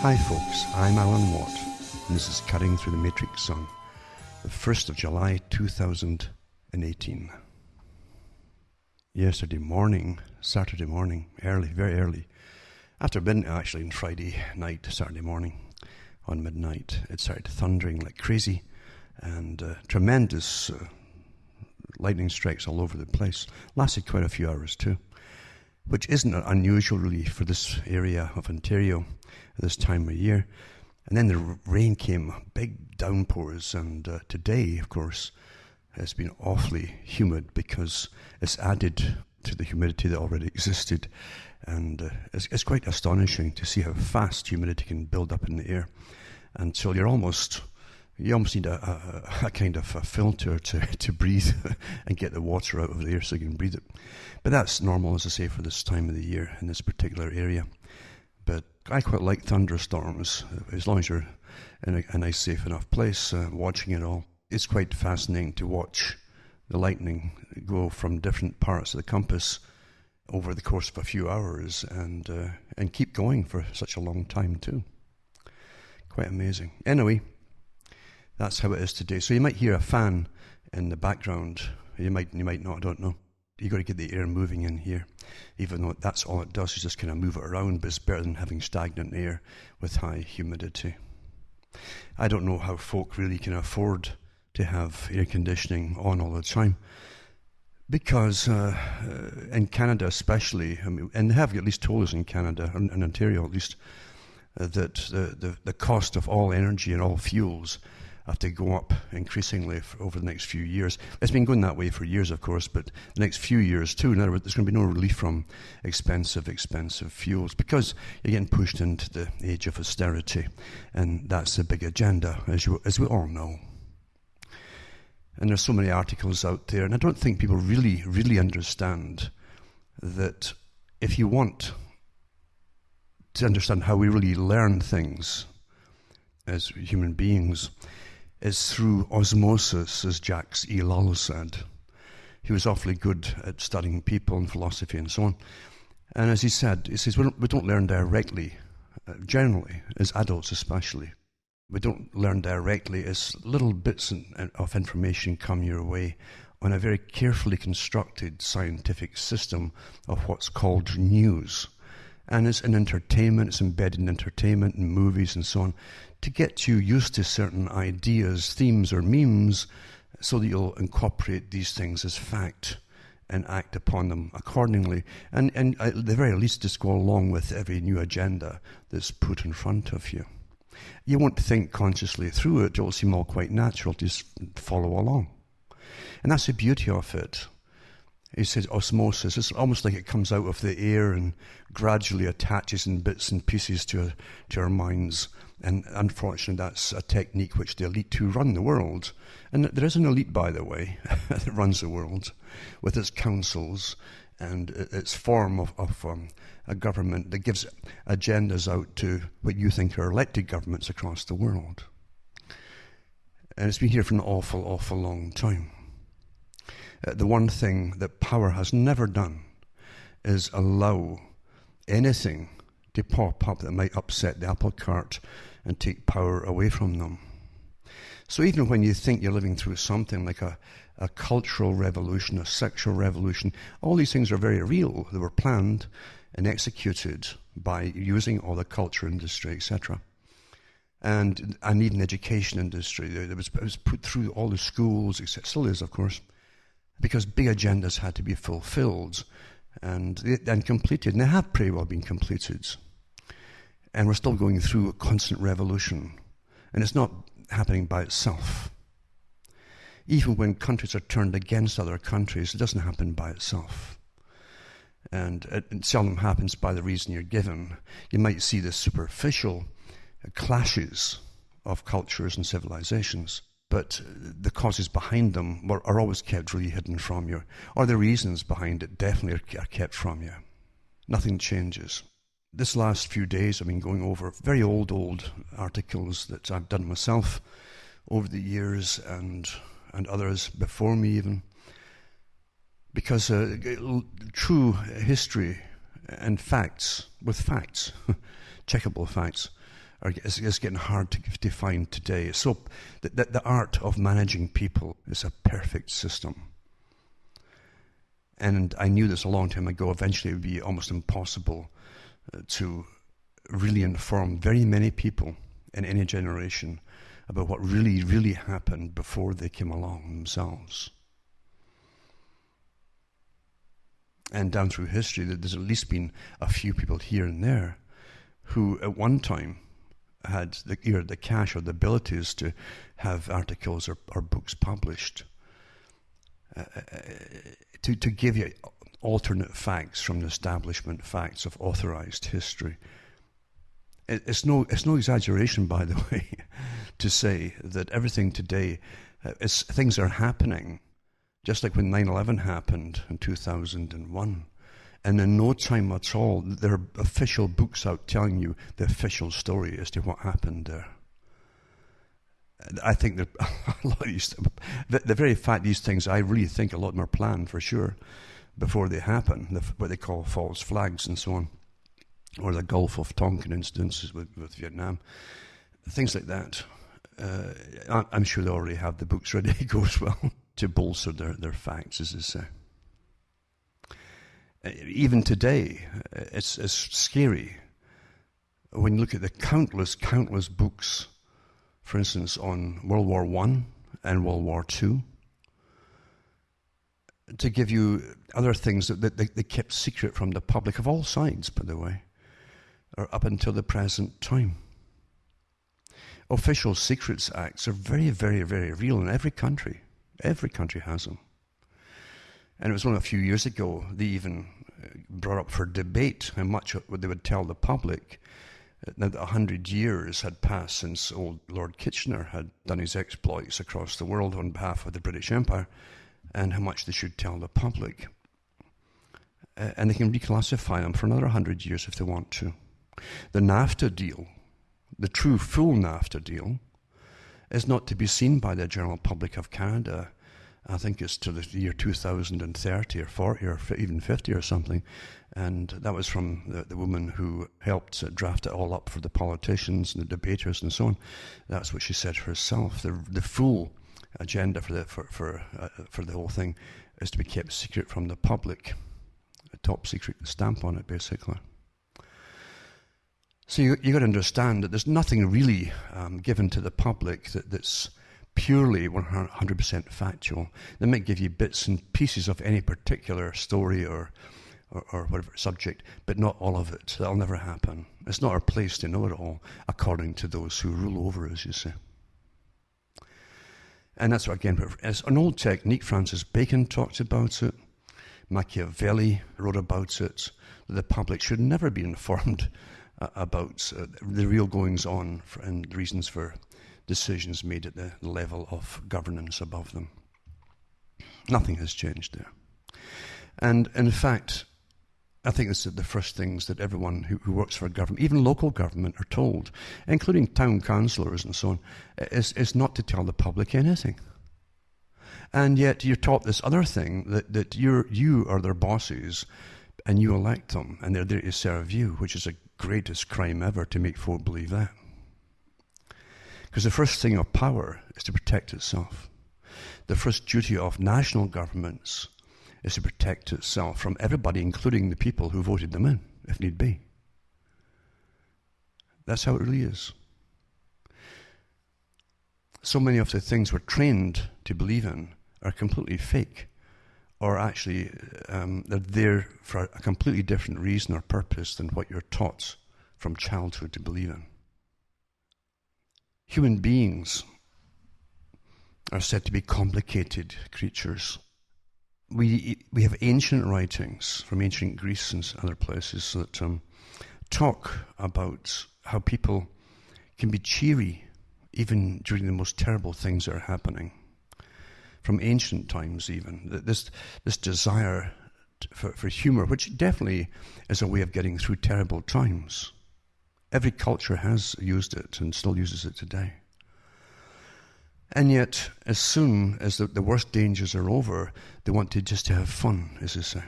Hi folks, I'm Alan Watt, and this is Cutting Through the Matrix on the 1st of July 2018. Saturday morning, early, very early, after midnight actually, on Friday night, Saturday morning, on midnight, it started thundering like crazy, and tremendous lightning strikes all over the place. Lasted quite a few hours too, which isn't unusual really for this area of Ontario at this time of year. And then the rain came, big downpours, and today, of course, has been awfully humid because it's added to the humidity that already existed. And it's quite astonishing to see how fast humidity can build up in the air until you almost need a kind of a filter to breathe and get the water out of the air so you can breathe it. But that's normal, as I say, for this time of the year in this particular area. But I quite like thunderstorms, as long as you're in a nice, safe enough place, watching it all. It's quite fascinating to watch the lightning go from different parts of the compass over the course of a few hours and keep going for such a long time too. Quite amazing. Anyway, that's how it is today. So you might hear a fan in the background. You might not, I don't know. You've got to get the air moving in here, even though that's all it does is just kind of move it around, but it's better than having stagnant air with high humidity. I don't know how folk really can afford to have air conditioning on all the time, because in Canada especially, and they have at least told us in Canada, in Ontario at least, that the cost of all energy and all fuels have to go up increasingly over the next few years. It's been going that way for years, of course, but the next few years too. In other words, there's going to be no relief from expensive fuels because you're getting pushed into the age of austerity, and that's the big agenda, as we all know. And there's so many articles out there, and I don't think people really, really understand that if you want to understand how we really learn things as human beings, is through osmosis, as Jacques E. Lull said. He was awfully good at studying people and philosophy and so on. And as he said, we don't learn directly, generally, as adults especially. We don't learn directly as little bits of information come your way on a very carefully constructed scientific system of what's called news. And it's in entertainment, it's embedded in entertainment and movies and so on, to get you used to certain ideas, themes or memes, so that you'll incorporate these things as fact and act upon them accordingly. And at the very least, just go along with every new agenda that's put in front of you. You won't think consciously through it, it'll seem all quite natural, just follow along. And that's the beauty of it. He says osmosis. It's almost like it comes out of the air and gradually attaches in bits and pieces to our minds. And unfortunately, that's a technique which the elite who run the world, and there is an elite, by the way, that runs the world with its councils and its form of a government that gives agendas out to what you think are elected governments across the world. And it's been here for an awful, awful long time. The one thing that power has never done is allow anything to pop up that might upset the apple cart and take power away from them. So even when you think you're living through something like a cultural revolution, a sexual revolution, all these things are very real. They were planned and executed by using all the culture industry, etc. And even education industry. It was put through all the schools, etc. Still is, of course, because big agendas had to be fulfilled and completed. And they have pretty well been completed. And we're still going through a constant revolution. And it's not happening by itself. Even when countries are turned against other countries, it doesn't happen by itself. And it seldom happens by the reason you're given. You might see the superficial clashes of cultures and civilizations, but the causes behind them are always kept really hidden from you, or the reasons behind it definitely are kept from you. Nothing changes. This last few days I've been going over very old articles that I've done myself over the years and others before me even, because true history and facts, with facts, checkable facts, is getting hard to find today. So the art of managing people is a perfect system. And I knew this a long time ago. Eventually it would be almost impossible to really inform very many people in any generation about what really, really happened before they came along themselves. And down through history, there's at least been a few people here and there who at one time had either the cash or the abilities to have articles or books published to give you alternate facts from the establishment facts of authorized history. It's no exaggeration, by the way, to say that everything today, things are happening, just like when 9/11 happened in 2001. And in no time at all, there are official books out telling you the official story as to what happened there. I think that a lot of these, the very fact these things, I really think a lot of them are planned for sure before they happen, what they call false flags and so on, or the Gulf of Tonkin incidents with Vietnam, things like that. I'm sure they already have the books ready to go as well to bolster their facts, as they say. Even today, it's scary when you look at the countless books, for instance, on World War I and World War II, to give you other things that they kept secret from the public of all sides, by the way, or up until the present time. Official Secrets Acts are very, very, very real in every country. Every country has them. And it was only a few years ago they even brought up for debate how much they would tell the public now that 100 years had passed since old Lord Kitchener had done his exploits across the world on behalf of the British Empire, and how much they should tell the public. And they can reclassify them for another 100 years if they want to. The NAFTA deal, the true full NAFTA deal, is not to be seen by the general public of Canada. I think it's to the year 2030 or 40 or even 50 or something. And that was from the woman who helped draft it all up for the politicians and the debaters and so on. That's what she said herself. The full agenda for the whole thing is to be kept secret from the public. A top secret stamp on it, basically. So you got to understand that there's nothing really given to the public that's purely 100% factual. They might give you bits and pieces of any particular story or whatever subject, but not all of it. That'll never happen. It's not our place to know it all, according to those who rule over us, you see. And that's what, again, it's an old technique. Francis Bacon talked about it. Machiavelli wrote about it. That the public should never be informed about the real goings-on and reasons for decisions made at the level of governance above them. Nothing has changed there. And in fact, I think this is the first things that everyone who works for government, even local government, are told, including town councillors and so on, is not to tell the public anything. And yet you're taught this other thing, that you are their bosses and you elect them and they're there to serve you, which is the greatest crime ever to make folk believe that. Because the first thing of power is to protect itself. The first duty of national governments is to protect itself from everybody, including the people who voted them in, if need be. That's how it really is. So many of the things we're trained to believe in are completely fake, or actually they're there for a completely different reason or purpose than what you're taught from childhood to believe in. Human beings are said to be complicated creatures. We have ancient writings from ancient Greece and other places that talk about how people can be cheery even during the most terrible things that are happening. From ancient times even, this desire for humor, which definitely is a way of getting through terrible times. Every culture has used it and still uses it today. And yet, as soon as the worst dangers are over, they want to just have fun, as they say.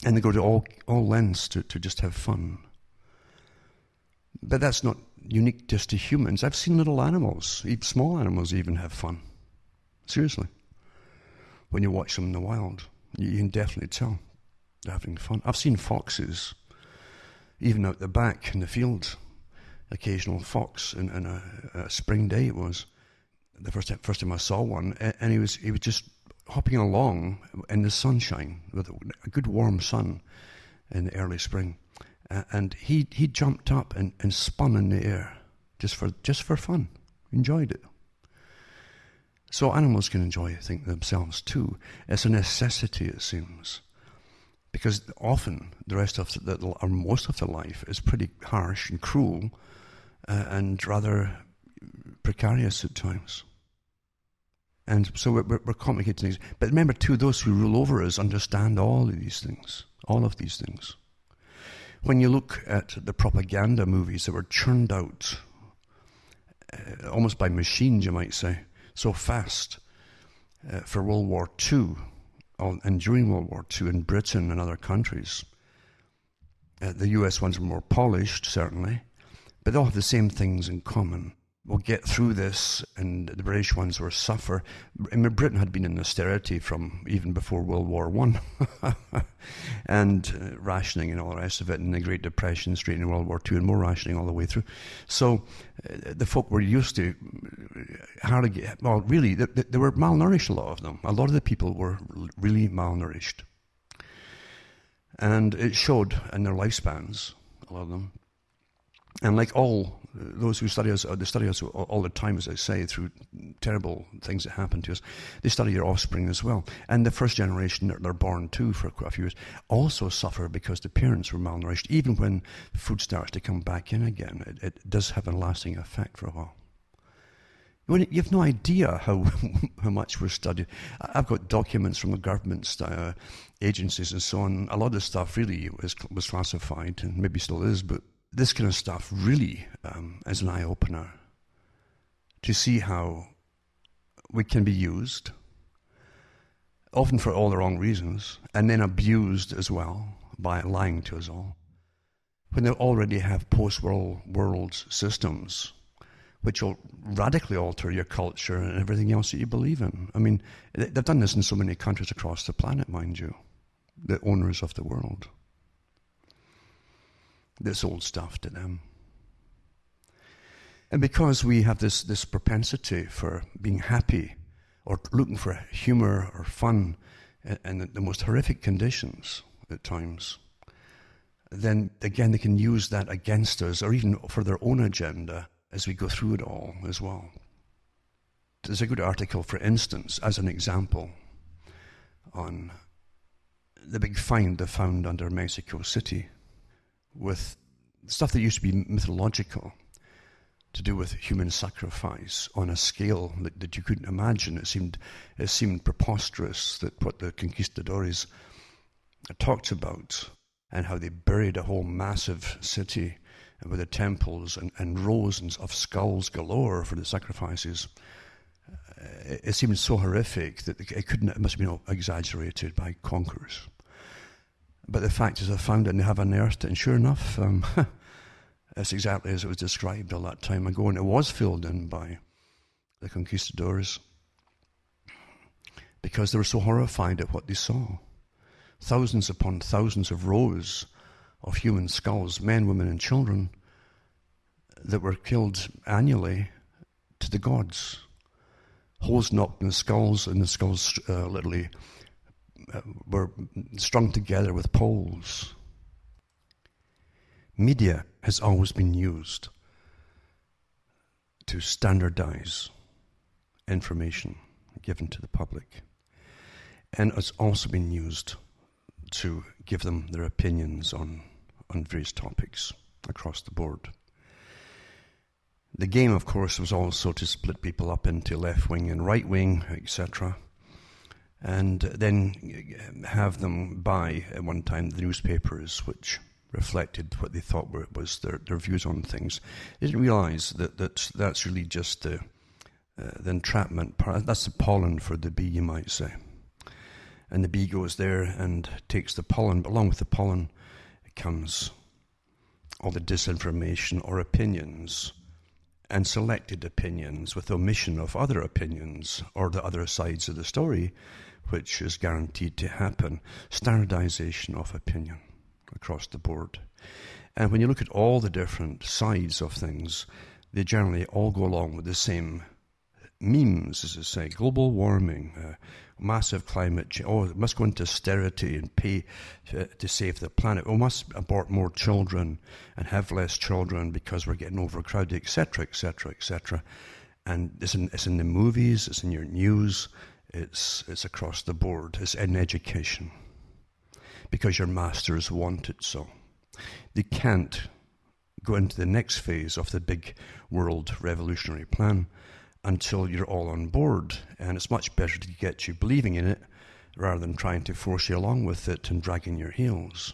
And they go to all lengths to just have fun. But that's not unique just to humans. I've seen little animals, even small animals even have fun. Seriously. When you watch them in the wild, you can definitely tell they're having fun. I've seen foxes, even out the back in the field. Occasional fox in a spring day it was. The first time I saw one, and he was just hopping along in the sunshine with a good warm sun in the early spring, and he jumped up and spun in the air just for fun. Enjoyed it. So animals can enjoy themselves too. It's a necessity, it seems, because often the rest of or most of their life is pretty harsh and cruel, and rather precarious at times. And so we're complicating things. But remember too, those who rule over us understand all of these things. When you look at the propaganda movies that were churned out almost by machines, you might say, so fast for World War II and during World War II in Britain and other countries, the US ones were more polished, certainly, but they all have the same things in common. We'll get through this, and the British ones will suffer. I mean, Britain had been in austerity from even before World War I, and rationing and all the rest of it, and the Great Depression straight into World War II, and more rationing all the way through. So the folk were used to hardly get, well, really, they were malnourished, a lot of them. A lot of the people were really malnourished. And it showed in their lifespans, a lot of them. And like all those who study us all the time, as I say, through terrible things that happen to us, they study your offspring as well. And the first generation that they're born to for quite a few years also suffer because the parents were malnourished. Even when food starts to come back in again, it does have a lasting effect for a while. You have no idea how much we're studied. I've got documents from the government agencies and so on. A lot of the stuff really was classified, and maybe still is, but this kind of stuff really is an eye-opener to see how we can be used, often for all the wrong reasons, and then abused as well by lying to us all, when they already have post-world systems which will radically alter your culture and everything else that you believe in. I mean, they've done this in so many countries across the planet, mind you, the owners of the world. This old stuff to them. And because we have this propensity for being happy or looking for humor or fun in the most horrific conditions at times, then again they can use that against us or even for their own agenda as we go through it all as well. There's a good article, for instance, as an example, on the big find they found under Mexico City with stuff that used to be mythological to do with human sacrifice on a scale that you couldn't imagine. It seemed preposterous that what the conquistadores talked about and how they buried a whole massive city with the temples and rows of skulls galore for the sacrifices. It seemed so horrific that it must have been exaggerated by conquerors. But the fact is, I found it and they have unearthed it, and sure enough, it's exactly as it was described all that time ago, and it was filled in by the conquistadors because they were so horrified at what they saw. Thousands upon thousands of rows of human skulls, men, women, and children, that were killed annually to the gods. Holes knocked in the skulls, and the skulls literally were strung together with poles. Media has always been used to standardize information given to the public, and it's also been used to give them their opinions on various topics across the board. The game, of course, was also to split people up into left-wing and right-wing, etc., and then have them buy, at one time, the newspapers which reflected what they thought was their views on things. They didn't realize that's really just the entrapment part. That's the pollen for the bee, you might say. And the bee goes there and takes the pollen, but along with the pollen comes all the disinformation or opinions and selected opinions with omission of other opinions or the other sides of the story, which is guaranteed to happen. Standardization of opinion across the board. And when you look at all the different sides of things, they generally all go along with the same memes, as I say. Global warming, massive climate change. Oh, it must go into austerity and pay to save the planet. Oh, must abort more children and have less children because we're getting overcrowded, etc., etc., etc. And it's in the movies, it's in your news, it's across the board. It's in education because your masters want it so. They can't go into the next phase of the big world revolutionary plan until you're all on board. And it's much better to get you believing in it rather than trying to force you along with it and dragging your heels.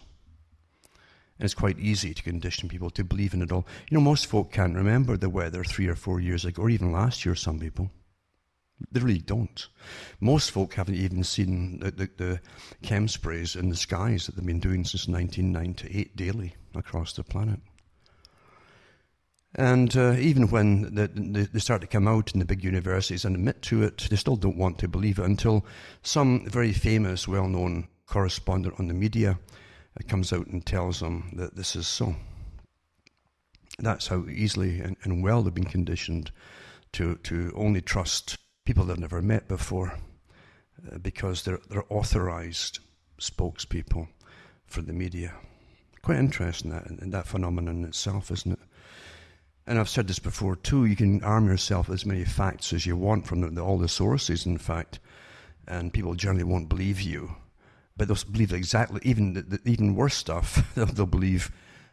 And it's quite easy to condition people to believe in it all. You know, most folk can't remember the weather 3 or 4 years ago, or even last year, some people. They really don't. Most folk haven't even seen the chem sprays in the skies that they've been doing since 1998 daily across the planet. And even when they start to come out in the big universities and admit to it, they still don't want to believe it until some very famous, well-known correspondent on the media comes out and tells them that this is so. That's how easily and well they've been conditioned to only trust people they've never met before because they're authorized spokespeople for the media. Quite interesting, that phenomenon in itself, isn't it? And I've said this before too, you can arm yourself with as many facts as you want from all the sources, in fact, and people generally won't believe you. But they'll believe exactly, even worse stuff, they'll believe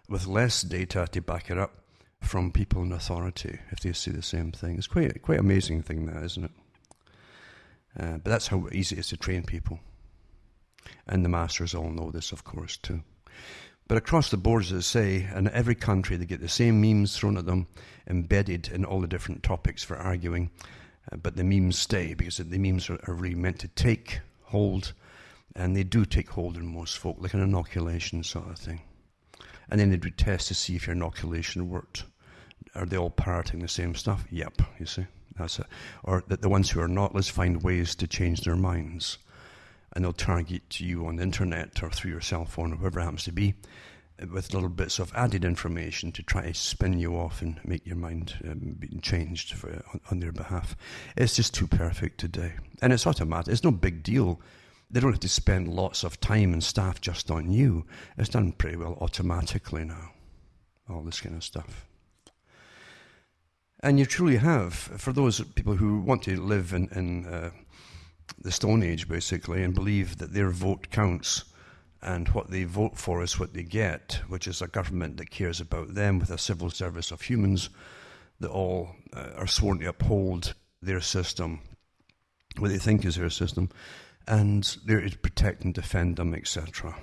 with less data to back it up from people in authority if they see the same thing. It's quite amazing thing, that, isn't it? But that's how easy it is to train people. And the masters all know this, of course, too. But across the board, as I say, in every country, they get the same memes thrown at them, embedded in all the different topics for arguing. But the memes stay, because the memes are really meant to take hold, and they do take hold in most folk, like an inoculation sort of thing. And then they do tests to see if your inoculation worked. Are they all parroting the same stuff? Yep, you see. That's it. Or the ones who are not, let's find ways to change their minds. And they'll target you on the internet or through your cell phone or whatever it happens to be with little bits of added information to try to spin you off and make your mind being changed on their behalf. It's just too perfect today. And it's automatic. It's no big deal. They don't have to spend lots of time and staff just on you. It's done pretty well automatically now, all this kind of stuff. And you truly have, for those people who want to live in the Stone Age, basically, and believe that their vote counts and what they vote for is what they get, which is a government that cares about them with a civil service of humans that all are sworn to uphold their system, what they think is their system, and they're to protect and defend them, etc.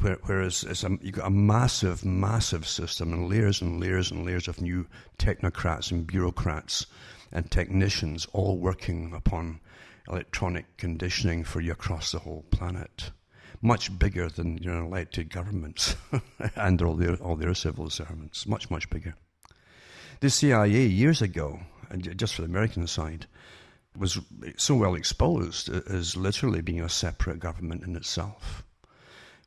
Whereas you've got a massive, massive system and layers and layers and layers of new technocrats and bureaucrats and technicians all working upon electronic conditioning for you across the whole planet. Much bigger than your elected governments and all their civil servants. Much, much bigger. The CIA years ago, and just for the American side, was so well exposed as literally being a separate government in itself,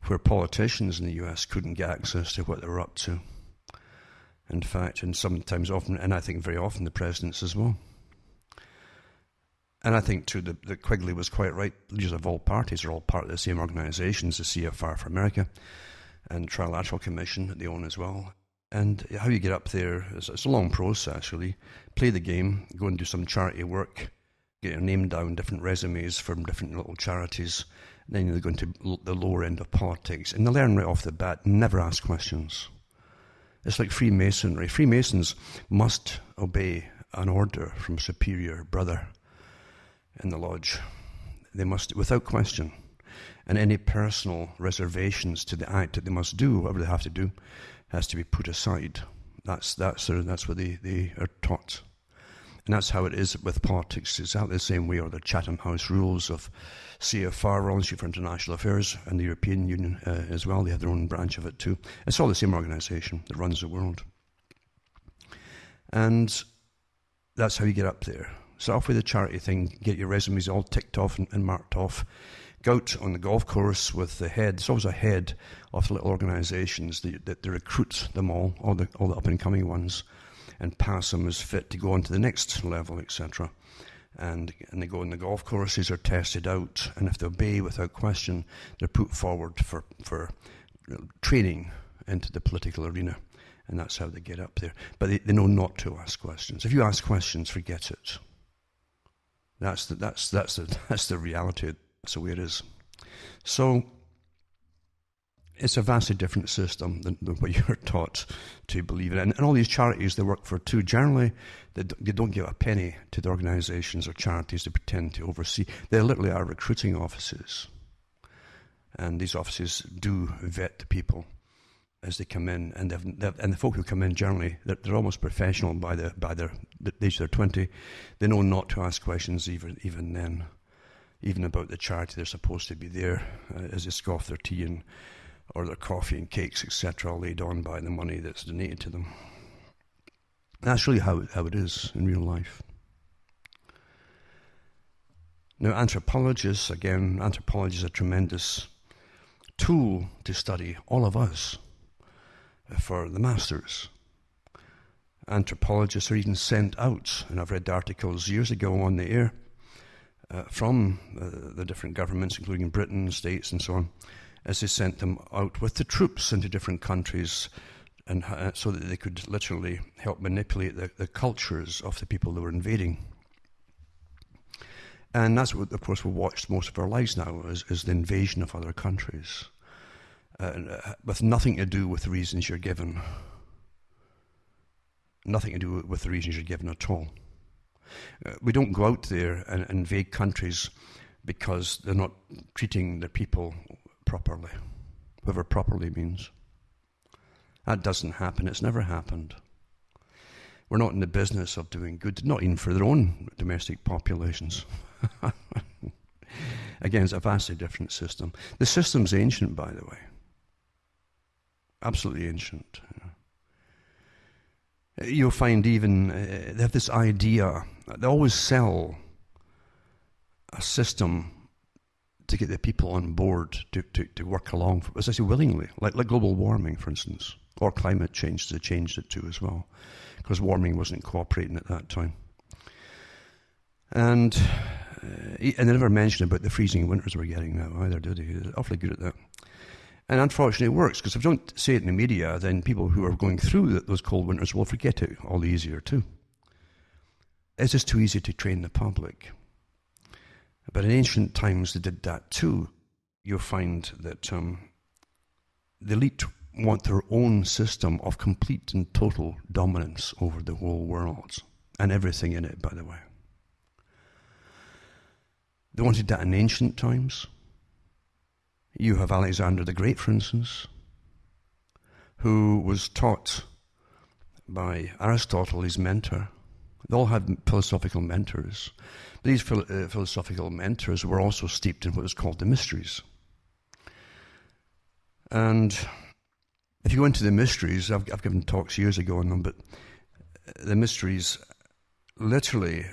where politicians in the US couldn't get access to what they were up to. In fact, and sometimes often, and I think very often, the presidents as well. And I think, too, that Quigley was quite right. Leaders of all parties are all part of the same organizations, the CFR for America and Trilateral Commission that they own as well. And how you get up there, it's a long process, really. Play the game, go and do some charity work, get your name down, different resumes from different little charities. Then they go into the lower end of politics. And they learn right off the bat, never ask questions. It's like Freemasonry. Freemasons must obey an order from superior brother in the lodge. They must, without question. And any personal reservations to the act that they must do, whatever they have to do, has to be put aside. That's what they are taught. And that's how it is with politics. It's exactly the same way, or the Chatham House rules of CFR, Royal Institute for International Affairs, and the European Union as well. They have their own branch of it too. It's all the same organization that runs the world. And that's how you get up there. Start off with the charity thing, get your resumes all ticked off and marked off. Go out on the golf course with the head. There's always a head of the little organisations that they recruit them all the up-and-coming ones, and pass them as fit to go on to the next level, etc. And they go on the golf courses, are tested out, and if they obey without question, they're put forward for training into the political arena. And that's how they get up there. But they know not to ask questions. If you ask questions, forget it. That's the reality. That's the way it is. So it's a vastly different system than what you're taught to believe in. And all these charities they work for too, generally, they don't give a penny to the organisations or charities to pretend to oversee. They literally are recruiting offices. And these offices do vet the people as they come in, and the folk who come in generally, they're almost professional by the age they're 20. They know not to ask questions even then, even about the charity they're supposed to be there, as they scoff their tea or their coffee and cakes, etc., all laid on by the money that's donated to them. That's really how it is in real life. Now, anthropologists is a tremendous tool to study all of us for the masters. Anthropologists are even sent out, and I've read articles years ago on the air from the different governments, including Britain, States, and so on, as they sent them out with the troops into different countries, and so that they could literally help manipulate the cultures of the people they were invading. And that's what, of course, we watched most of our lives now, is the invasion of other countries, with nothing to do with the reasons you're given. Nothing to do with the reasons you're given at all. We don't go out there and invade countries because they're not treating their people properly, whatever properly means. That doesn't happen. It's never happened. We're not in the business of doing good, not even for their own domestic populations. Again, it's a vastly different system. The system's ancient, by the way. Absolutely ancient. You'll find even, they have this idea, they always sell a system to get the people on board to work along, as I say, willingly, like global warming, for instance, or climate change. They changed it to as well, because warming wasn't cooperating at that time. And they never mentioned about the freezing winters we're getting now either, did he? They're awfully good at that. And unfortunately it works, because if you don't say it in the media, then people who are going through those cold winters will forget it all the easier too. It's just too easy to train the public. But in ancient times they did that too. You'll find that the elite want their own system of complete and total dominance over the whole world, and everything in it, by the way. They wanted that in ancient times. You have Alexander the Great, for instance, who was taught by Aristotle, his mentor. They all had philosophical mentors. But these philosophical mentors were also steeped in what was called the mysteries. And if you go into the mysteries, I've given talks years ago on them, but the mysteries, literally,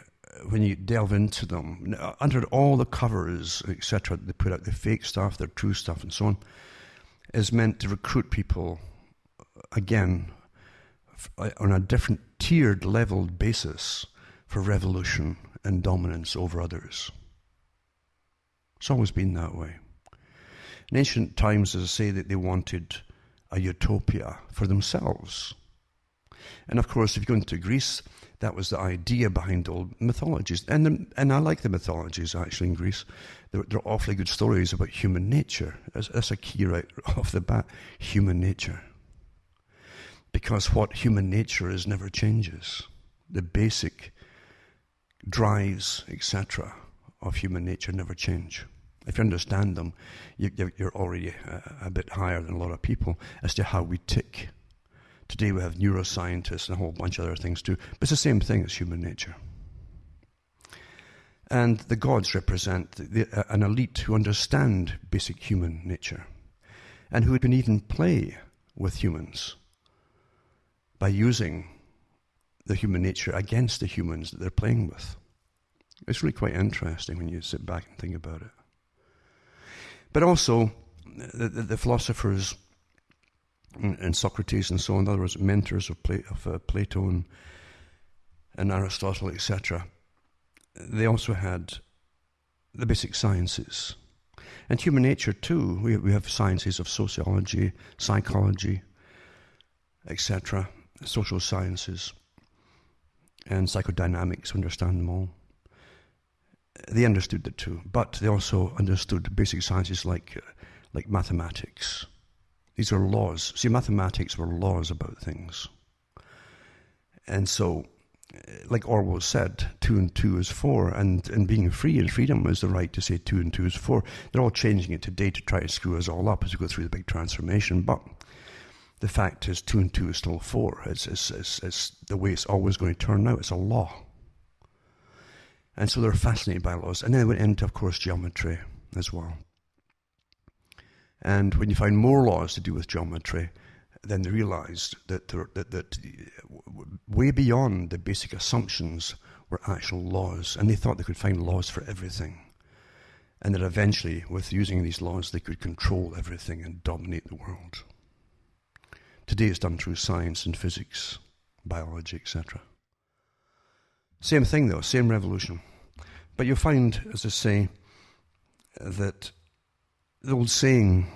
when you delve into them, under all the covers, etc., they put out the fake stuff, their true stuff, and so on, is meant to recruit people, again, on a different tiered, leveled basis for revolution and dominance over others. It's always been that way. In ancient times, as I say, that they wanted a utopia for themselves. And of course, if you go into Greece, that was the idea behind old mythologies. And I like the mythologies, actually, in Greece. They're awfully good stories about human nature. That's a key right off the bat, human nature. Because what human nature is never changes. The basic drives, etc., of human nature never change. If you understand them, you're already a bit higher than a lot of people as to how we tick. Today we have neuroscientists and a whole bunch of other things too, but it's the same thing as human nature. And the gods represent an elite who understand basic human nature and who can even play with humans by using the human nature against the humans that they're playing with. It's really quite interesting when you sit back and think about it. But also, the philosophers and Socrates and so on, in other words, mentors of Plato and Aristotle, etc., they also had the basic sciences. And human nature too. We have sciences of sociology, psychology, etc., social sciences, and psychodynamics, understand them all. They understood it too, but they also understood basic sciences like mathematics. These are laws. See, mathematics were laws about things. And so, like Orwell said, 2 and 2 is 4, and being free and freedom is the right to say 2 and 2 is 4. They're all changing it today to try to screw us all up as we go through the big transformation, but the fact is 2 and 2 is still 4. It's the way it's always going to turn out. It's a law. And so they're fascinated by laws. And then they went into, of course, geometry as well. And when you find more laws to do with geometry, then they realized that way beyond the basic assumptions were actual laws. And they thought they could find laws for everything. And that eventually, with using these laws, they could control everything and dominate the world. Today it's done through science and physics, biology, etc. Same thing though, same revolution. But you'll find, as I say, that the old saying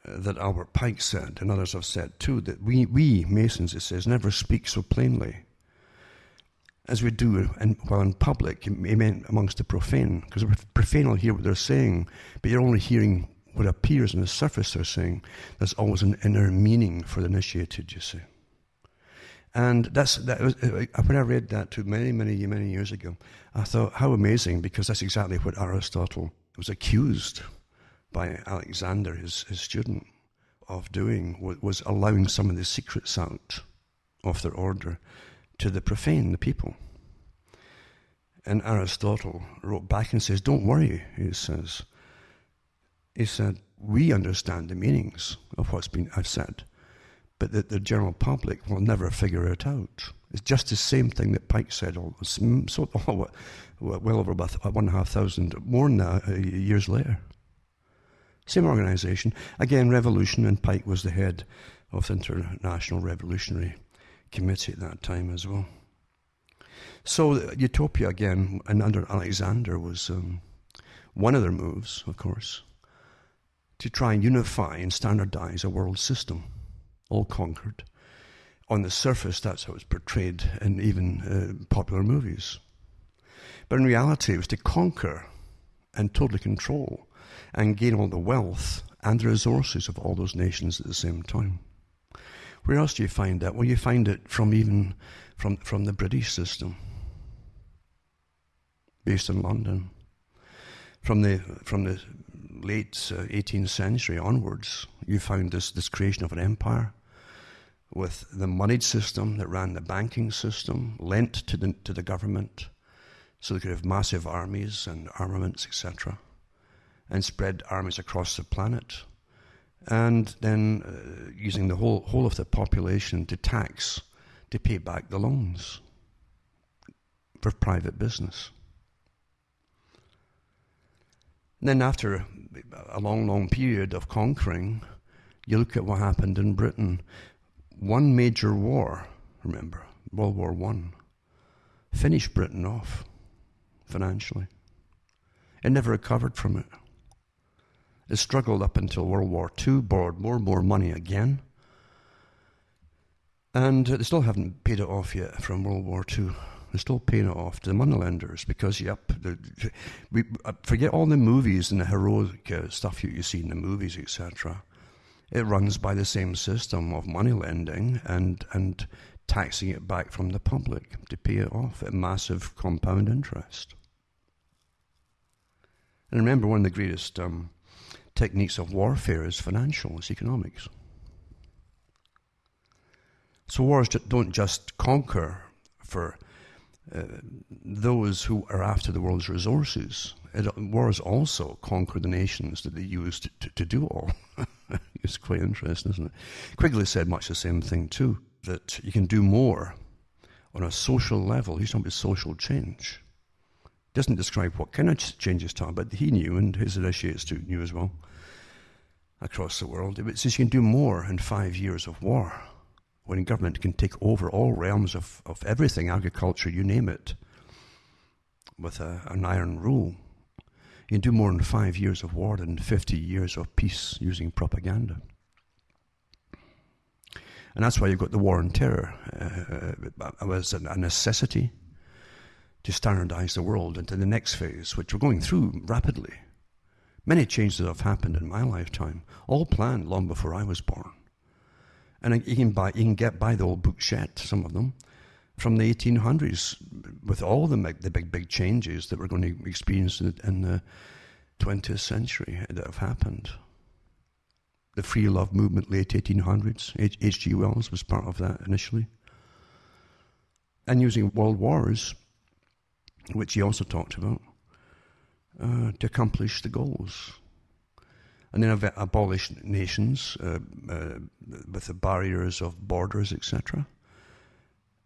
that Albert Pike said, and others have said too, that we Masons, it says, never speak so plainly as we do while in public, it meant amongst the profane, because the profane will hear what they're saying, but you're only hearing what appears on the surface they're saying. There's always an inner meaning for the initiated, you see. And when I read that too many years ago, I thought, how amazing, because that's exactly what Aristotle was accused by Alexander, his student, of doing, was allowing some of the secrets out of their order to the profane, the people. And Aristotle wrote back and says, don't worry, he said, we understand the meanings of what's been I've said, but that the general public will never figure it out. It's just the same thing that Pike said well over about 1,500, more than that, years later. Same organization. Again, revolution, and Pike was the head of the International Revolutionary Committee at that time as well. So utopia again, and under Alexander, was one of their moves, of course, to try and unify and standardize a world system, all conquered. On the surface, that's how it's portrayed in even popular movies. But in reality, it was to conquer and totally control and gain all the wealth and the resources of all those nations at the same time. Where else do you find that? Well, you find it from the British system, based in London. From the late 18th century onwards, you found this creation of an empire with the moneyed system that ran the banking system, lent to the government, so they could have massive armies and armaments, etc., and spread armies across the planet, and then using the whole of the population to tax to pay back the loans for private business. And then after a long period of conquering, you look at what happened in Britain. One major war, remember, World War I, finished Britain off financially. It never recovered from it. It struggled up until World War II, borrowed more and more money again, and they still haven't paid it off yet from World War II. They're still paying it off to the moneylenders because, we forget all the movies and the heroic stuff you see in the movies, etc. It runs by the same system of money lending and taxing it back from the public to pay it off at massive compound interest. And remember, one of the greatest techniques of warfare is financial, it's economics. So wars don't just conquer for those who are after the world's resources. Wars also conquer the nations that they use to do all. It's quite interesting, isn't it? Quigley said much the same thing too, that you can do more on a social level. He's talking about social change. Doesn't describe what kind of change he's talking about. He knew, and his initiates too knew as well, across the world. It says you can do more in 5 years of war, when government can take over all realms of everything, agriculture, you name it, with an iron rule. You can do more in 5 years of war than 50 years of peace using propaganda. And that's why you've got the war on terror. It was a necessity to standardize the world into the next phase, which we're going through rapidly. Many changes have happened in my lifetime, all planned long before I was born. And you can get by the old bookshed, some of them, from the 1800s, with all the big changes that we're going to experience in the 20th century that have happened. The free love movement, late 1800s. H.G. Wells was part of that initially. And using world wars, which he also talked about, to accomplish the goals. And then abolish nations with the barriers of borders, etc.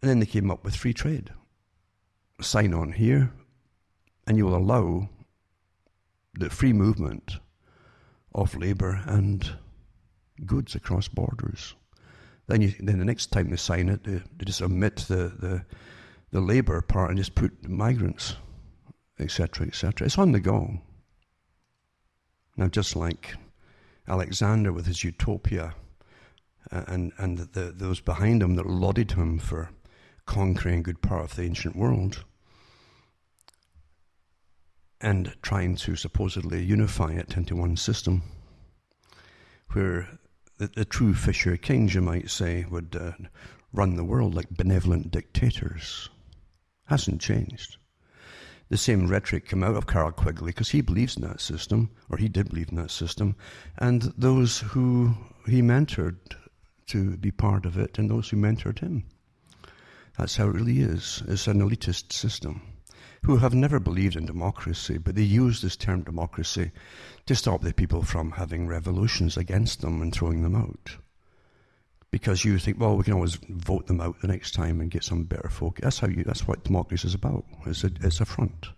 And then they came up with free trade. Sign on here, and you will allow the free movement of labour and goods across borders. Then the next time they sign it, they just omit the labour part and just put migrants, etc., etc. It's on the go. Now, just like Alexander with his utopia, and those behind him that lauded him for conquering a good part of the ancient world and trying to supposedly unify it into one system, where the true Fisher Kings, you might say, would run the world like benevolent dictators. Hasn't changed. The same rhetoric came out of Carroll Quigley because he believes in that system, or he did believe in that system, and those who he mentored to be part of it and those who mentored him. That's how it really is. It's an elitist system who have never believed in democracy, but they use this term democracy to stop the people from having revolutions against them and throwing them out. Because you think, well, we can always vote them out the next time and get some better folk. That's what democracy is about. It's a front.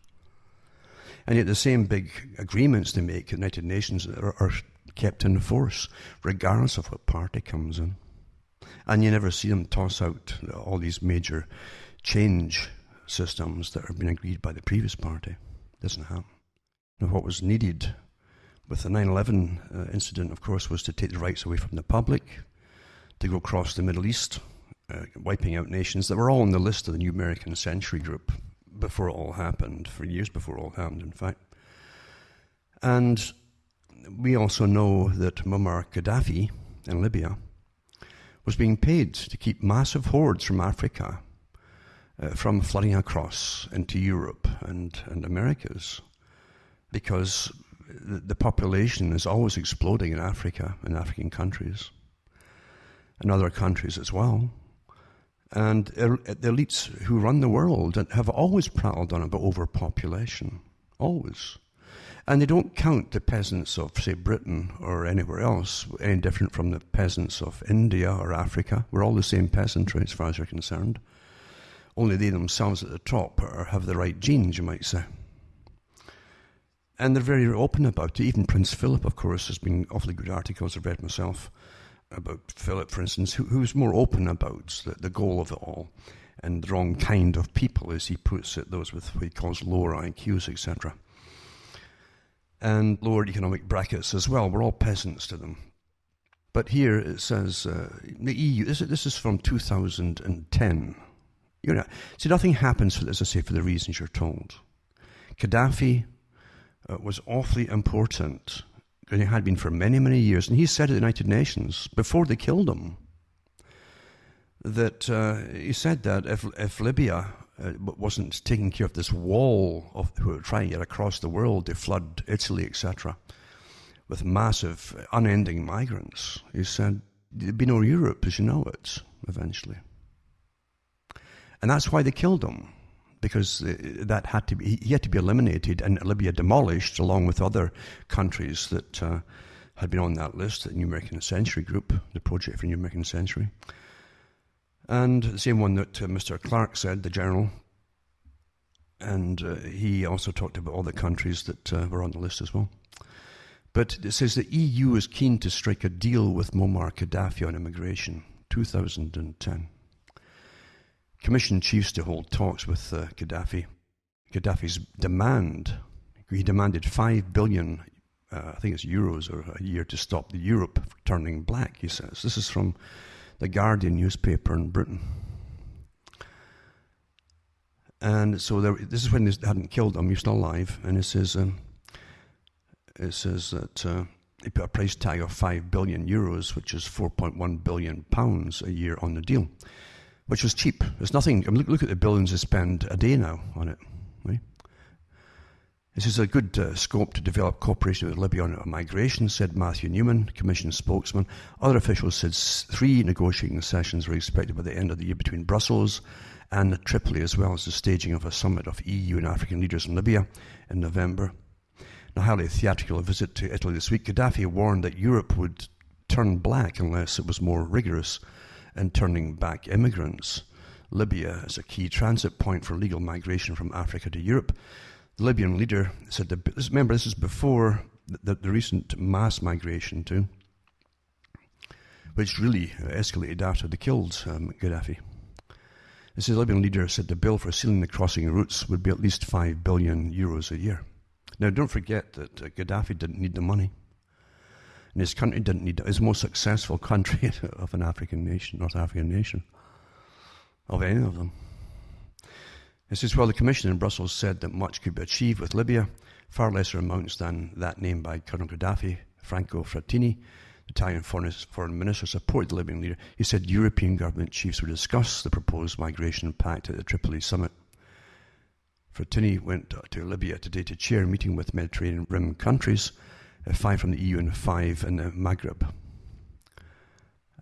And yet the same big agreements they make at the United Nations are kept in force, regardless of what party comes in. And you never see them toss out all these major change systems that have been agreed by the previous party. It doesn't happen. Now, what was needed with the 9/11 incident, of course, was to take the rights away from the public, to go across the Middle East, wiping out nations that were all on the list of the New American Century Group before it all happened, for years before it all happened, in fact. And we also know that Muammar Gaddafi in Libya was being paid to keep massive hordes from Africa from flooding across into Europe and Americas, because the population is always exploding in Africa and African countries and other countries as well. And the elites who run the world have always prattled on about overpopulation, always. And they don't count the peasants of, say, Britain or anywhere else any different from the peasants of India or Africa. We're all the same peasantry as far as you're concerned. Only they themselves at the top have the right genes, you might say. And they're very open about it. Even Prince Philip, of course, has been awfully good articles I've read myself about Philip, for instance, who's more open about the goal of it all and the wrong kind of people, as he puts it, those with what he calls lower IQs, etc. And lower economic brackets as well. We're all peasants to them. But here it says, the EU, this is from 2010. See, nothing happens, for, as I say, for the reasons you're told. Gaddafi was awfully important, and he had been for many, many years. And he said at the United Nations, before they killed him, that he said that if Libya wasn't taking care of this wall of who were trying to get across the world to flood Italy, etc., with massive, unending migrants, he said, there'd be no Europe as you know it, eventually. And that's why they killed him, because that had to be, he had to be eliminated and Libya demolished, along with other countries that had been on that list, the New American Century Group, the Project for New American Century. And the same one that Mr. Clark said, the general. And he also talked about all the countries that were on the list as well. But it says the EU is keen to strike a deal with Muammar Gaddafi on immigration, 2010. Commission chiefs to hold talks with Gaddafi. Gaddafi's demand, he demanded 5 billion, I think it's euros or a year, to stop Europe turning black, he says. This is from the Guardian newspaper in Britain. And so this is when they hadn't killed him, he was still alive, and it says that he put a price tag of 5 billion euros, which is 4.1 billion pounds a year on the deal, which was cheap. There's nothing, I mean, look at the billions they spend a day now on it. Right? This is a good scope to develop cooperation with Libya on migration, said Matthew Newman, Commission spokesman. Other officials said 3 negotiating sessions were expected by the end of the year between Brussels and Tripoli, as well as the staging of a summit of EU and African leaders in Libya in November. In a highly theatrical visit to Italy this week, Gaddafi warned that Europe would turn black unless it was more rigorous in turning back immigrants. Libya is a key transit point for legal migration from Africa to Europe. The Libyan leader said, remember, this is before the recent mass migration too, which really escalated after they killed Gaddafi. This Libyan leader said the bill for sealing the crossing routes would be at least 5 billion euros a year. Now, don't forget that Gaddafi didn't need the money. And his country didn't need it. His most successful country of an African nation, North African nation, of any of them. It says, well, the Commission in Brussels said that much could be achieved with Libya, far lesser amounts than that named by Colonel Gaddafi. Franco Frattini, the Italian foreign minister, supported the Libyan leader. He said European government chiefs would discuss the proposed migration pact at the Tripoli summit. Frattini went to Libya today to chair a meeting with Mediterranean Rim countries, 5 from the EU and 5 in the Maghreb.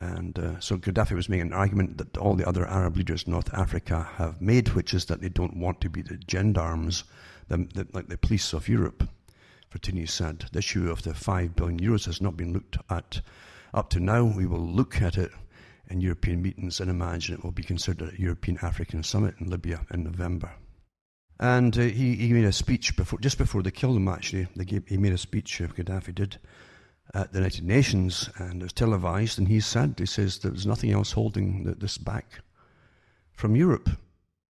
And so Gaddafi was making an argument that all the other Arab leaders in North Africa have made, which is that they don't want to be the gendarmes, like the police of Europe. Frattini said, the issue of the 5 billion euros has not been looked at up to now. We will look at it in European meetings and imagine it will be considered a European-African summit in Libya in November. And he made a speech just before they killed him, actually. He made a speech, Gaddafi did, at the United Nations, and it was televised, and he says there's nothing else holding this back from Europe.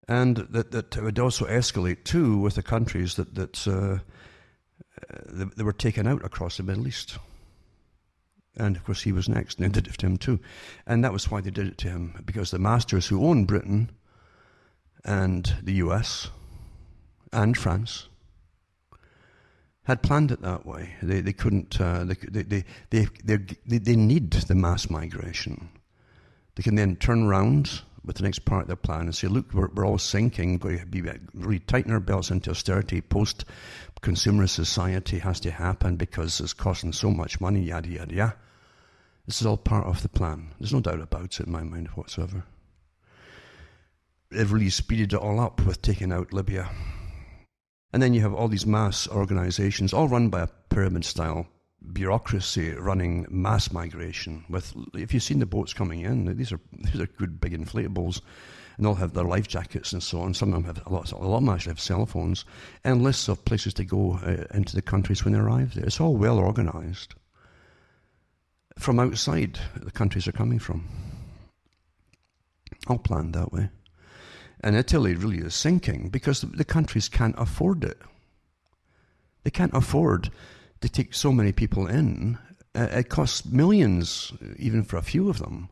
And that it would also escalate, too, with the countries that they were taken out across the Middle East. And, of course, he was next, and they did it to him, too. And that was why they did it to him, because the masters who owned Britain and the US and France had planned it that way. They couldn't. They need the mass migration. They can then turn round with the next part of their plan and say, "Look, we're all sinking. We're going to be really tighten our belts into austerity. Post-consumerist society has to happen because it's costing so much money. Yada yada yada." This is all part of the plan. There's no doubt about it in my mind whatsoever. They've really speeded it all up with taking out Libya. And then you have all these mass organizations, all run by a pyramid-style bureaucracy running mass migration. If you've seen the boats coming in, these are good big inflatables, and they'll have their life jackets and so on. Some of them have a lot of them actually have cell phones and lists of places to go into the countries when they arrive there. It's all well organized from outside the countries they're coming from, all planned that way. And Italy really is sinking because the countries can't afford it. They can't afford to take so many people in. It costs millions, even for a few of them,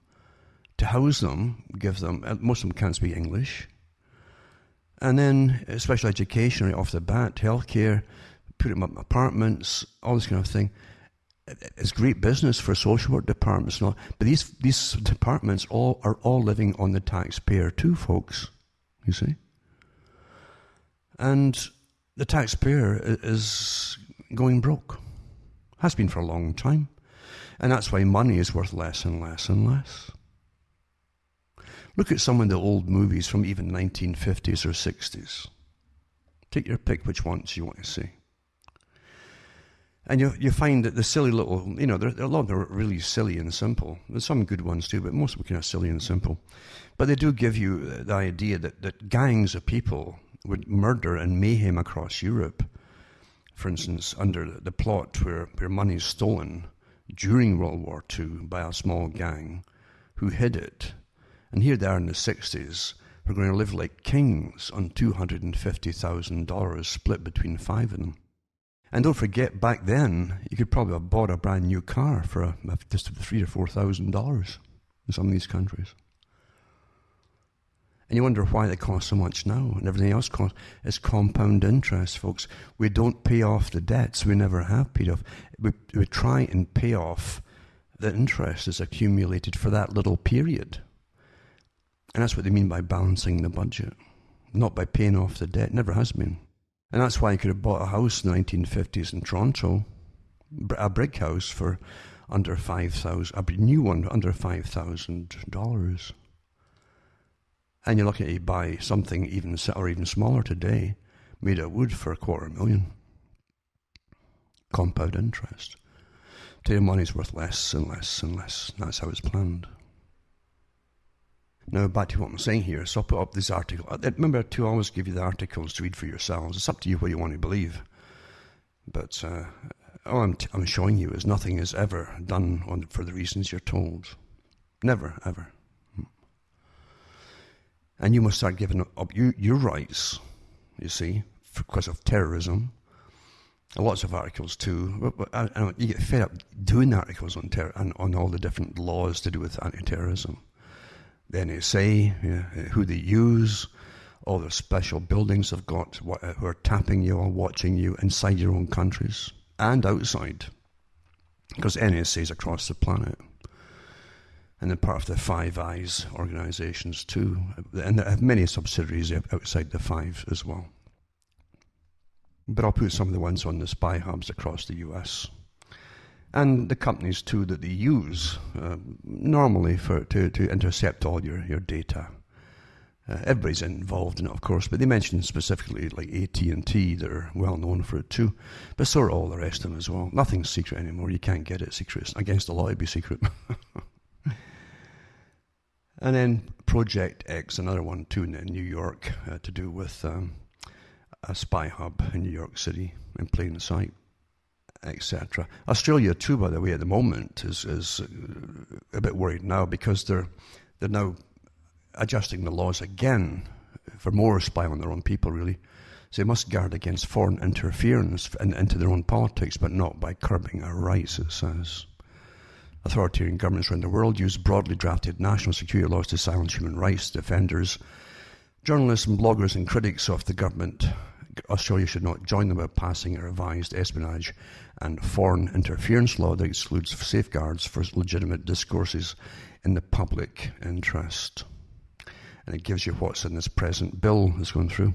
to house them, give them, most of them can't speak English. And then special education right off the bat, healthcare, put them up in apartments, all this kind of thing. It's great business for social work departments and all, but these departments are all living on the taxpayer too, folks. You see? And the taxpayer is going broke. Has been for a long time. And that's why money is worth less and less and less. Look at some of the old movies from even 1950s or 60s. Take your pick which ones you want to see. And you find that the silly little, there a lot of them are really silly and simple. There's some good ones too, but most of them are kind of silly and simple. But they do give you the idea that gangs of people would murder and mayhem across Europe. For instance, under the plot where money is stolen during World War II by a small gang who hid it. And here they are in the 60s. We're going to live like kings on $250,000 split between 5 of them. And don't forget, back then, you could probably have bought a brand new car for just $3,000 or $4,000 in some of these countries. And you wonder why they cost so much now, and everything else costs. It's compound interest, folks. We don't pay off the debts. We never have paid off. We try and pay off the interest that's accumulated for that little period. And that's what they mean by balancing the budget, not by paying off the debt. Never has been. And that's why you could have bought a house in the 1950s in Toronto, a brick house for under $5,000, a new one under $5,000. And you're lucky to buy something even smaller today, made of wood for $250,000. Compound interest. Till your money's worth less and less and less. That's how it's planned. Now, back to what I'm saying here. So I'll put up this article. Remember to always give you the articles to read for yourselves. It's up to you what you want to believe. But all I'm showing you is nothing is ever done for the reasons you're told. Never, ever. And you must start giving up your rights, you see, because of terrorism. Lots of articles too. But you get fed up doing articles on all the different laws to do with anti-terrorism. The NSA, who they use, all the special buildings they've got who are tapping you or watching you inside your own countries and outside. Because NSA is across the planet. And they're part of the Five Eyes organizations too. And they have many subsidiaries outside the Five as well. But I'll put some of the ones on the spy hubs across the US. And the companies too that they use normally to intercept all your data. Everybody's involved in it, of course, but they mention specifically like AT&T, they're well known for it too. But so are all the rest of them as well. Nothing's secret anymore. You can't get it secret. Against the law, it'd be secret. And then Project X, another one too in New York, to do with a spy hub in New York City in plain sight, etc. Australia too, by the way, at the moment is a bit worried now because they're now adjusting the laws again for more spying on their own people, really. So they must guard against foreign interference into their own politics, but not by curbing our rights, it says. Authoritarian governments around the world use broadly drafted national security laws to silence human rights defenders, journalists and bloggers and critics of the government. Australia should not join them by passing a revised espionage and foreign interference law that excludes safeguards for legitimate discourses in the public interest. And it gives you what's in this present bill that's going through.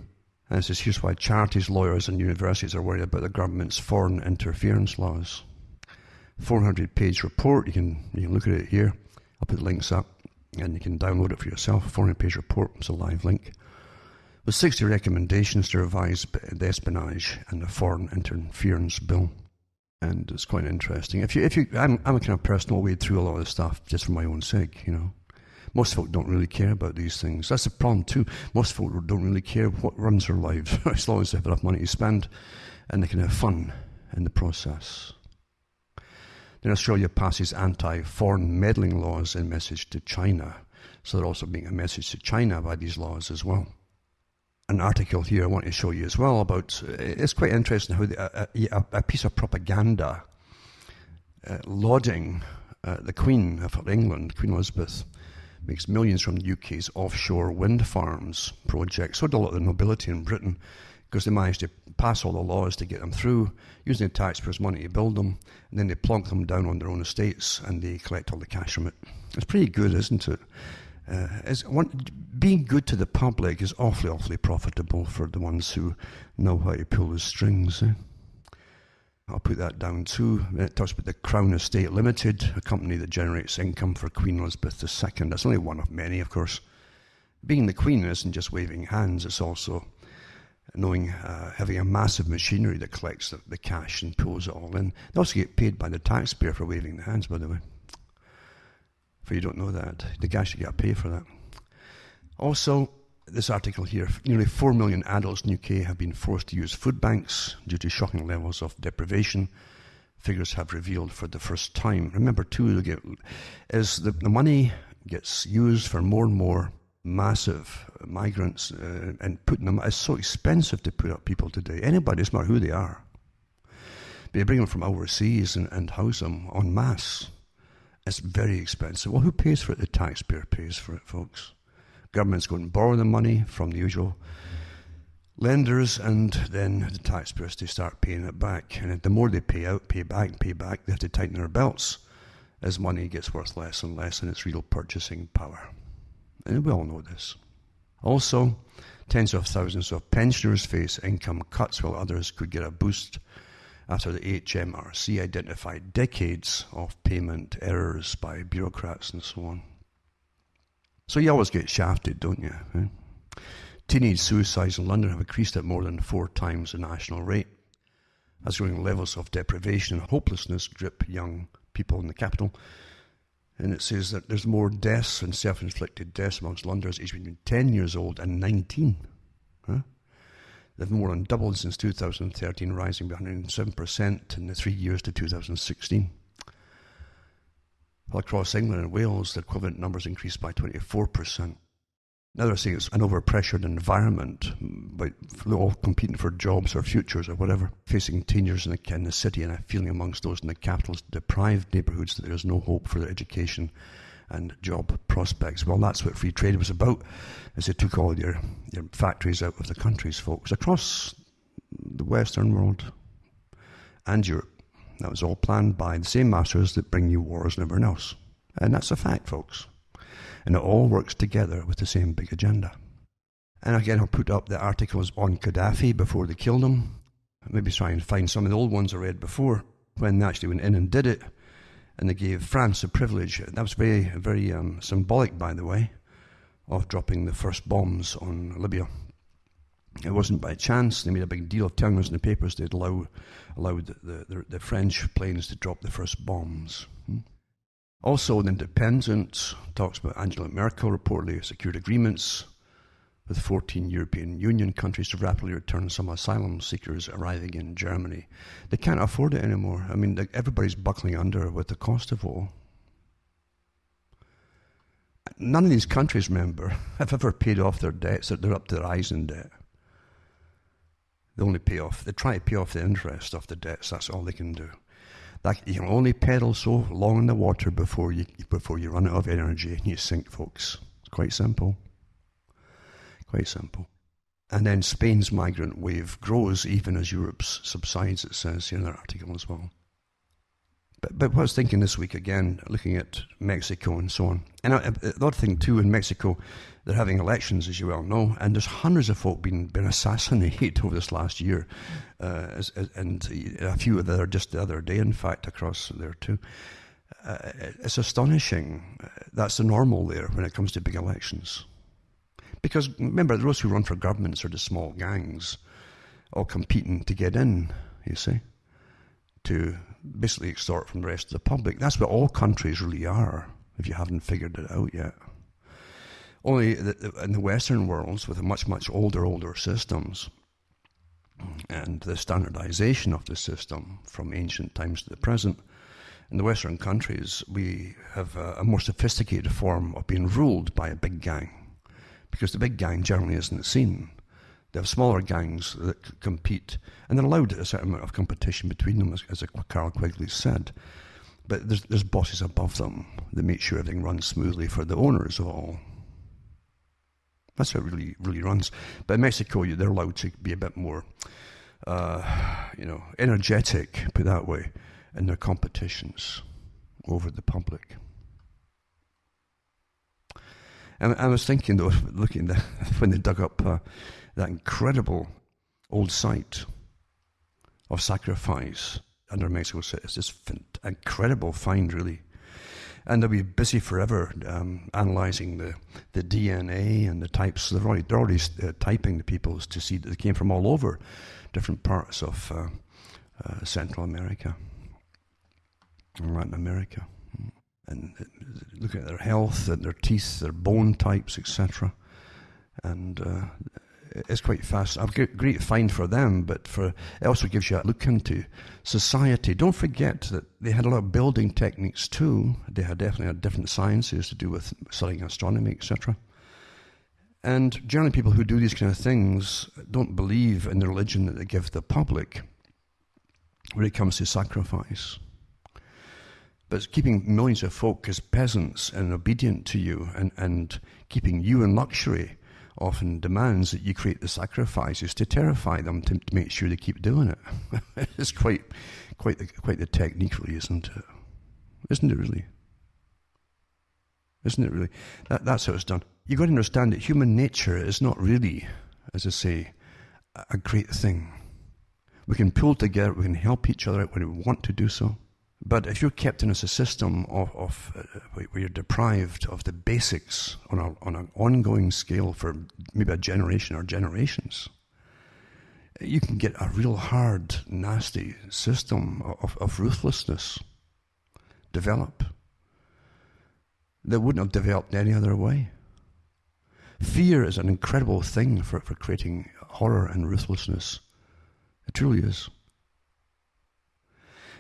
And it says, here's why charities, lawyers and universities are worried about the government's foreign interference laws. 400-page report. You can look at it here. I'll put the links up and you can download it for yourself. A 400-page report. It's a live link. With 60 recommendations to revise the espionage and the foreign interference bill. And it's quite interesting. I'm a kind of person who'll wade through a lot of this stuff just for my own sake, Most folk don't really care about these things. That's the problem too. Most folk don't really care what runs their lives, as long as they have enough money to spend and they can have fun in the process. Then Australia passes anti-foreign meddling laws in message to China. So they're also being a message to China by these laws as well. An article here I want to show you as well about, it's quite interesting how a piece of propaganda lauding the Queen of England, Queen Elizabeth, makes millions from the UK's offshore wind farms project. So did a lot of the nobility in Britain, because they managed to pass all the laws to get them through, using the taxpayers' money to build them, and then they plonk them down on their own estates and they collect all the cash from it. It's pretty good, isn't it? Being good to the public is awfully, awfully profitable for the ones who know how to pull the strings. I'll put that down too. It talks about the Crown Estate Limited, a company that generates income for Queen Elizabeth II. That's only one of many, of course. Being the Queen isn't just waving hands, it's also knowing having a massive machinery that collects the cash and pulls it all in. They also get paid by the taxpayer for waving the hands, by the way. For you don't know that, they actually get paid for that. Also, this article here, nearly 4 million adults in the UK have been forced to use food banks due to shocking levels of deprivation. Figures have revealed for the first time. Remember, too, is the money gets used for more and more massive migrants and putting them. It's so expensive to put up people today. Anybody, it's not who they are. But you bring them from overseas and house them en masse. It's very expensive. Well, who pays for it? The taxpayer pays for it, folks. Governments go and borrow the money from the usual lenders, and then the taxpayers, they start paying it back. And the more they pay back, they have to tighten their belts as money gets worth less and less in its real purchasing power. And we all know this. Also, tens of thousands of pensioners face income cuts while others could get a boost after the HMRC identified decades of payment errors by bureaucrats and so on. So you always get shafted, don't you? Eh? Teenage suicides in London have increased at more than 4 times the national rate, as growing levels of deprivation and hopelessness grip young people in the capital. And it says that there's more deaths and self-inflicted deaths amongst Londoners aged between 10 years old and 19. Huh? They've more than doubled since 2013, rising by 107% in the 3 years to 2016. While across England and Wales, the equivalent numbers increased by 24%. Now they're saying it's an overpressured environment, but they're all competing for jobs or futures or whatever, facing teenagers in the city and a feeling amongst those in the capital's deprived neighbourhoods that there's no hope for their education and job prospects. Well, that's what free trade was about, as they took all your factories out of the countries, folks, across the Western world and Europe. That was all planned by the same masters that bring you wars and everything else. And that's a fact, folks. And it all works together with the same big agenda. And again, I'll put up the articles on Gaddafi before they killed him. Maybe try and find some of the old ones I read before, when they actually went in and did it. And they gave France the privilege. That was very, very symbolic, by the way, of dropping the first bombs on Libya. It wasn't by chance. They made a big deal of telling us in the papers they'd allowed the French planes to drop the first bombs. Also, The Independent talks about Angela Merkel reportedly secured agreements with 14 European Union countries to rapidly return some asylum seekers arriving in Germany. They can't afford it anymore. I mean, everybody's buckling under with the cost of it all. None of these countries, remember, have ever paid off their debts. They're up to their eyes in debt. They try to pay off the interest of the debts. That's all they can do. You can only pedal so long in the water before you run out of energy and you sink, folks. It's quite simple. Quite simple. And then Spain's migrant wave grows even as Europe's subsides, it says here in that article as well. But what I was thinking this week, again, looking at Mexico and so on. And the other thing, too, in Mexico, they're having elections, as you well know, and there's hundreds of folk been assassinated over this last year. And a few of them just the other day, in fact, across there, too. It's astonishing. That's the normal there when it comes to big elections. Because, remember, those who run for governments are the small gangs, all competing to get in, you see, to basically extort from the rest of the public. That's what all countries really are, if you haven't figured it out yet. Only in the Western worlds, with much, much older systems, and the standardization of the system from ancient times to the present, in the Western countries, we have a more sophisticated form of being ruled by a big gang, because the big gang generally isn't seen. They have smaller gangs that compete, and they're allowed a certain amount of competition between them, as Carl Quigley said. But there's bosses above them that make sure everything runs smoothly for the owners of all. That's how it really runs. But in Mexico, they're allowed to be a bit more, energetic, put it that way, in their competitions over the public. And I was thinking, though, looking when they dug up that incredible old site of sacrifice under Mexico City. It's this incredible find, really. And they'll be busy forever analysing the DNA and the types. They're already typing the peoples to see that they came from all over different parts of Central America and Latin America. And looking at their health, and their teeth, their bone types, etc. And it's quite fast. I've got great find for them, but it also gives you a look into society. Don't forget that they had a lot of building techniques too. They definitely had different sciences to do with studying astronomy, etc. And generally people who do these kind of things don't believe in the religion that they give the public when it comes to sacrifice. But keeping millions of folk as peasants and obedient to you and keeping you in luxury often demands that you create the sacrifices to terrify them to make sure they keep doing it. It's quite the technique, really, isn't it? Isn't it really? Isn't it really? That's how it's done. You've got to understand that human nature is not really, as I say, a great thing. We can pull together, we can help each other out when we want to do so. But if you're kept in a system where you're deprived of the basics on an ongoing scale for maybe a generation or generations, you can get a real hard, nasty system of ruthlessness develop that wouldn't have developed any other way. Fear is an incredible thing for creating horror and ruthlessness. It truly is.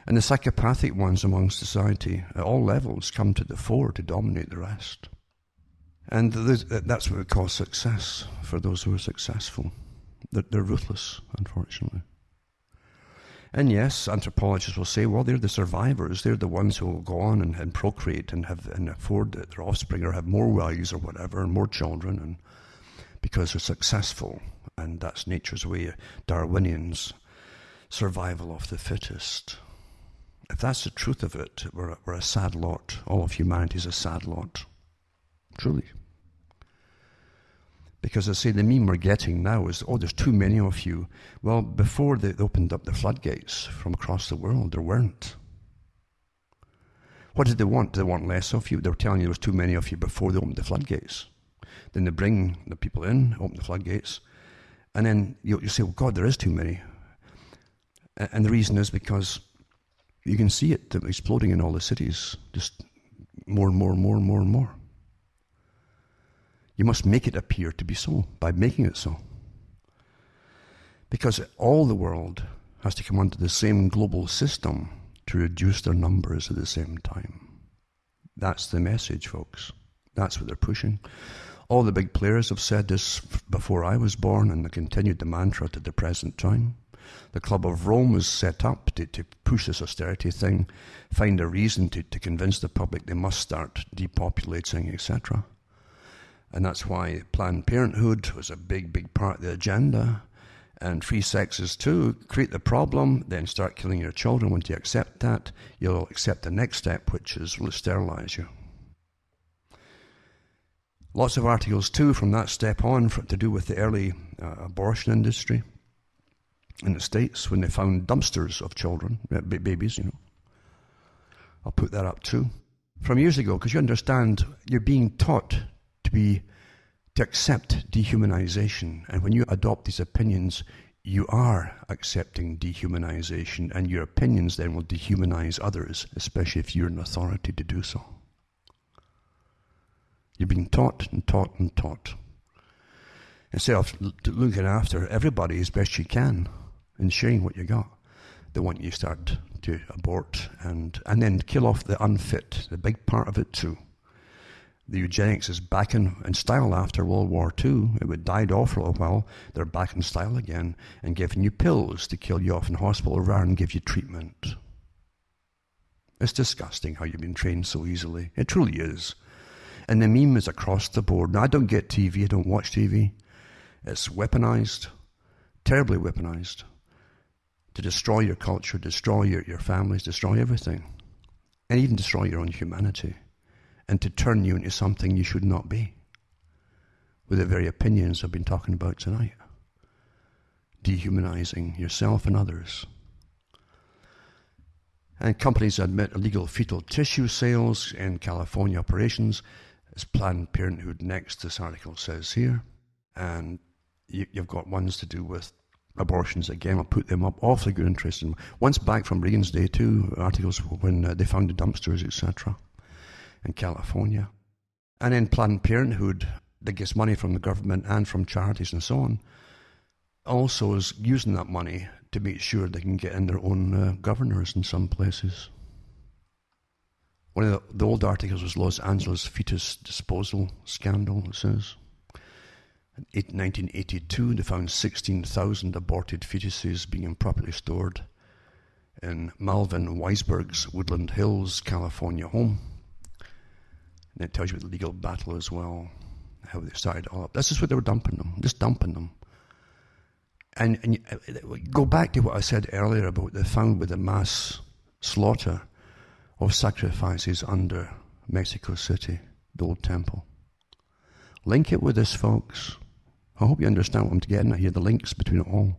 And the psychopathic ones among society at all levels come to the fore to dominate the rest. And that's what we call success for those who are successful. They're ruthless, unfortunately. And yes, anthropologists will say, well, they're the survivors. They're the ones who will go on and procreate and afford their offspring or have more wives or whatever and more children, and because they're successful. And that's nature's way, Darwinians, survival of the fittest. If that's the truth of it, we're a sad lot. All of humanity is a sad lot. Truly. Because I say the meme we're getting now is, there's too many of you. Well, before they opened up the floodgates from across the world, there weren't. What did they want? Did they want less of you? They were telling you there was too many of you before they opened the floodgates. Then they bring the people in, open the floodgates, and then you say, well, God, there is too many. And the reason is because you can see it exploding in all the cities, just more and more and more and more and more. You must make it appear to be so by making it so. Because all the world has to come under the same global system to reduce their numbers at the same time. That's the message, folks. That's what they're pushing. All the big players have said this before I was born, and they continued the mantra to the present time. The Club of Rome was set up to push this austerity thing, find a reason to convince the public they must start depopulating, etc. And that's why Planned Parenthood was a big part of the agenda. And free sex is too. Create the problem, then start killing your children. Once you accept that, you'll accept the next step, which is we'll sterilize you. Lots of articles too from that step on to do with the early abortion industry in the States, when they found dumpsters of children, babies, I'll put that up too. From years ago, because you understand, you're being taught to accept dehumanization. And when you adopt these opinions, you are accepting dehumanization, and your opinions then will dehumanize others, especially if you're in authority to do so. You're being taught and taught and taught. Instead of looking after everybody as best you can and sharing what you got, they want you to start to abort and then kill off the unfit, the big part of it too. The eugenics is back in style after World War II. It died off for a while. They're back in style again and giving you pills to kill you off in hospital rather than give you treatment. It's disgusting how you've been trained so easily. It truly is. And the meme is across the board. Now, I don't get TV. I don't watch TV. It's weaponized, terribly weaponized, to destroy your culture, destroy your families, destroy everything, and even destroy your own humanity, and to turn you into something you should not be, with the very opinions I've been talking about tonight. Dehumanizing yourself and others. And companies admit illegal fetal tissue sales in California operations. It's Planned Parenthood next, this article says here. And you've got ones to do with abortions again. I'll put them up. Awfully good, interesting. Once back from Reagan's day too, articles when they found the dumpsters, etc. in California. And then Planned Parenthood, that gets money from the government and from charities and so on, also is using that money to make sure they can get in their own governors in some places. One of the old articles was Los Angeles fetus disposal scandal, it says. In 1982, they found 16,000 aborted fetuses being improperly stored in Melvin Weisberg's Woodland Hills, California home. And it tells you about the legal battle as well, how they started all up. This is what they were dumping them, just dumping them. And go back to what I said earlier about they found with the mass slaughter of sacrifices under Mexico City, the old temple. Link it with this, folks. I hope you understand what I'm getting at here, the links between it all.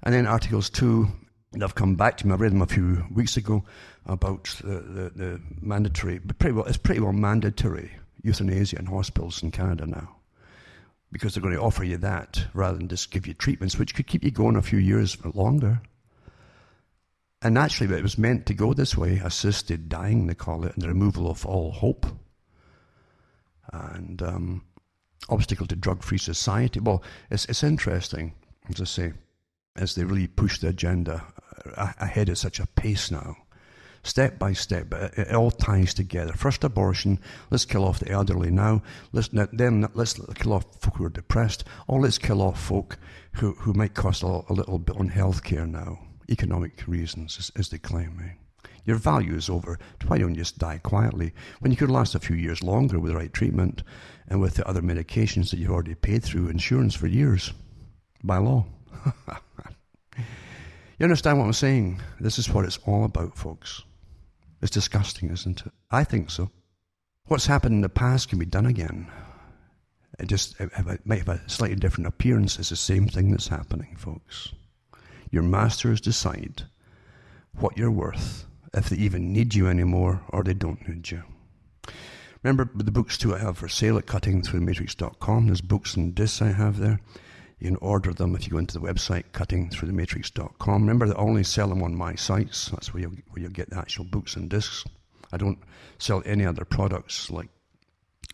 And then articles 2, that have come back to me, I read them a few weeks ago, about the mandatory, but it's pretty well mandatory euthanasia in hospitals in Canada now. Because they're going to offer you that rather than just give you treatments, which could keep you going a few years longer. And naturally, it was meant to go this way, assisted dying, they call it, and the removal of all hope. And obstacle to drug-free society. Well, it's interesting, as I say, as they really push the agenda ahead at such a pace now. Step by step, but it all ties together. First abortion, let's kill off the elderly now. Let's kill off folk who are depressed, or let's kill off folk who might cost a little bit on healthcare now. Economic reasons, as they claim. Your value is over. Why don't you just die quietly when you could last a few years longer with the right treatment and with the other medications that you've already paid through insurance for years by law? You understand what I'm saying? This is what it's all about, folks. It's disgusting, isn't it? I think so. What's happened in the past can be done again. It might have a slightly different appearance. It's the same thing that's happening, folks. Your masters decide what you're worth, if they even need you anymore or they don't need you. Remember the books too I have for sale at cuttingthroughthematrix.com. There's books and discs I have there. You can order them if you go into the website, cuttingthroughthematrix.com. Remember that I only sell them on my sites. That's where you'll get the actual books and discs. I don't sell any other products like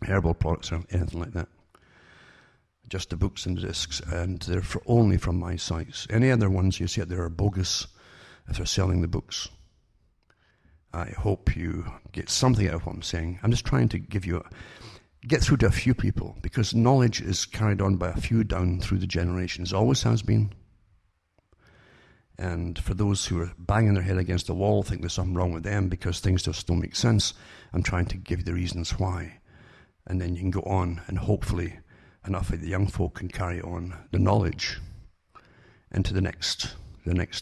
herbal products or anything like that. Just the books and discs, and they're only from my sites. Any other ones you see out there are bogus if they're selling the books. I hope you get something out of what I'm saying. I'm just trying to get through to a few people, because knowledge is carried on by a few down through the generations. Always has been. And for those who are banging their head against the wall, think there's something wrong with them because things just don't make sense, I'm trying to give you the reasons why. And then you can go on, and hopefully enough of the young folk can carry on the knowledge into the next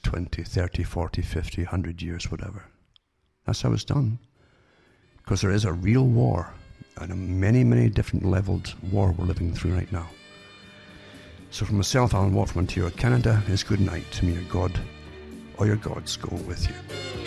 20, 30, 40, 50, 100 years, whatever. That's how it's done. Because there is a real war, and a many, many different leveled war we're living through right now. So from myself, Alan Watt from Ontario, Canada, it's good night. May your God or your gods go with you.